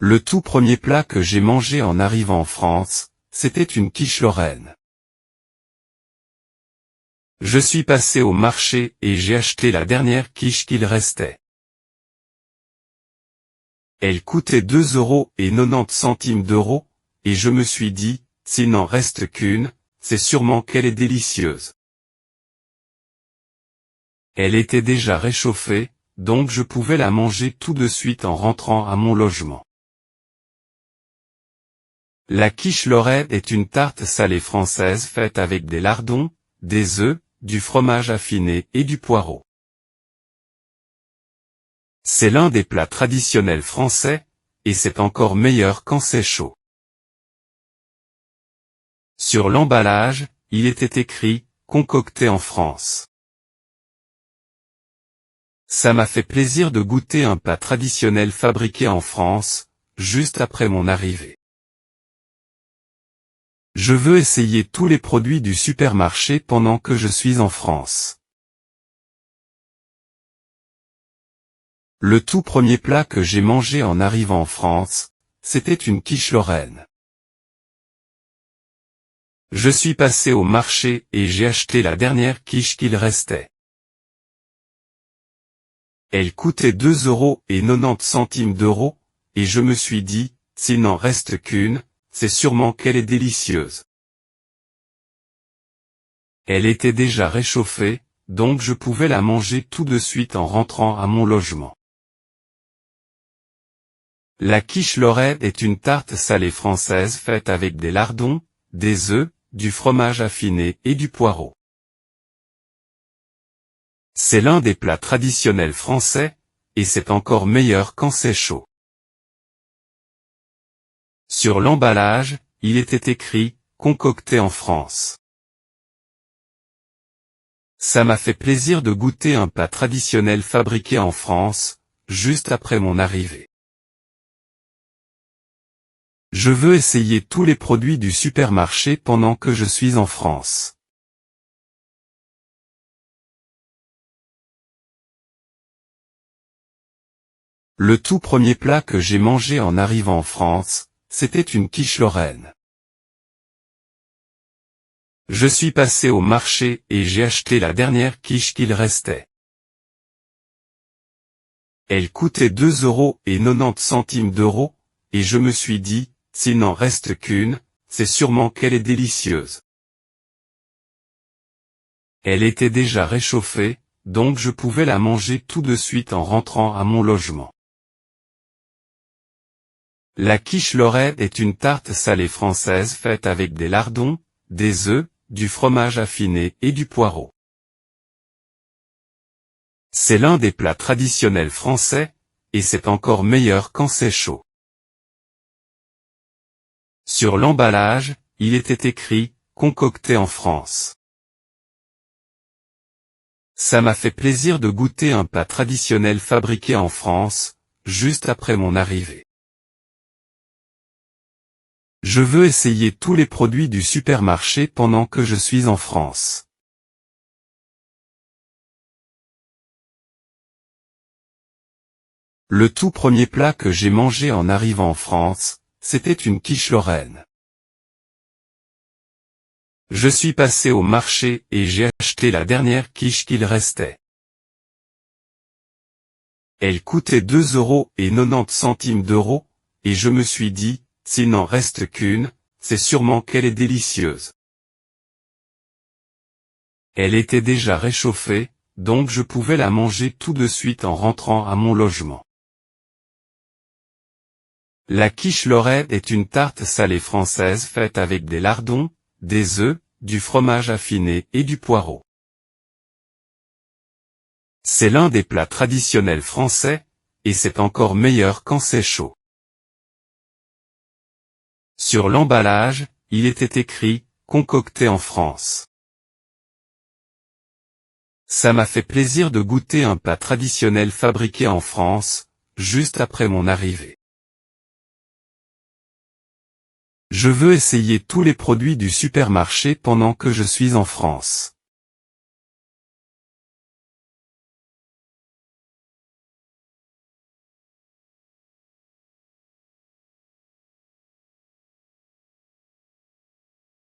Le tout premier plat que j'ai mangé en arrivant en France, c'était une quiche lorraine. Je suis passé au marché et j'ai acheté la dernière quiche qu'il restait. Elle coûtait 2,90 € et je me suis dit, s'il n'en reste qu'une, c'est sûrement qu'elle est délicieuse. Elle était déjà réchauffée, donc je pouvais la manger tout de suite en rentrant à mon logement. La quiche lorraine est une tarte salée française faite avec des lardons, des œufs, du fromage affiné et du poireau. C'est l'un des plats traditionnels français, et c'est encore meilleur quand c'est chaud. Sur l'emballage, il était écrit « Concocté en France ». Ça m'a fait plaisir de goûter un plat traditionnel fabriqué en France, juste après mon arrivée. Je veux essayer tous les produits du supermarché pendant que je suis en France. Le tout premier plat que j'ai mangé en arrivant en France, c'était une quiche lorraine. Je suis passé au marché et j'ai acheté la dernière quiche qu'il restait. Elle coûtait 2,90 € et je me suis dit, s'il n'en reste qu'une, c'est sûrement qu'elle est délicieuse. Elle était déjà réchauffée, donc je pouvais la manger tout de suite en rentrant à mon logement. La quiche lorraine est une tarte salée française faite avec des lardons, des œufs, du fromage affiné et du poireau. C'est l'un des plats traditionnels français, et c'est encore meilleur quand c'est chaud. Sur l'emballage, il était écrit « Concocté en France ». Ça m'a fait plaisir de goûter un plat traditionnel fabriqué en France, juste après mon arrivée. Je veux essayer tous les produits du supermarché pendant que je suis en France. Le tout premier plat que j'ai mangé en arrivant en France, c'était une quiche lorraine. Je suis passé au marché et j'ai acheté la dernière quiche qu'il restait. Elle coûtait 2,90 € et je me suis dit, s'il n'en reste qu'une, c'est sûrement qu'elle est délicieuse. Elle était déjà réchauffée, donc je pouvais la manger tout de suite en rentrant à mon logement. La quiche lorraine est une tarte salée française faite avec des lardons, des œufs, du fromage affiné et du poireau. C'est l'un des plats traditionnels français, et c'est encore meilleur quand c'est chaud. Sur l'emballage, il était écrit « Concocté en France ». Ça m'a fait plaisir de goûter un plat traditionnel fabriqué en France, juste après mon arrivée. Je veux essayer tous les produits du supermarché pendant que je suis en France. Le tout premier plat que j'ai mangé en arrivant en France, c'était une quiche lorraine. Je suis passé au marché et j'ai acheté la dernière quiche qu'il restait. Elle coûtait 2,90 € et je me suis dit, s'il n'en reste qu'une, c'est sûrement qu'elle est délicieuse. Elle était déjà réchauffée, donc je pouvais la manger tout de suite en rentrant à mon logement. La quiche lorraine est une tarte salée française faite avec des lardons, des œufs, du fromage affiné et du poireau. C'est l'un des plats traditionnels français, et c'est encore meilleur quand c'est chaud. Sur l'emballage, il était écrit « Concocté en France ». Ça m'a fait plaisir de goûter un plat traditionnel fabriqué en France, juste après mon arrivée. Je veux essayer tous les produits du supermarché pendant que je suis en France.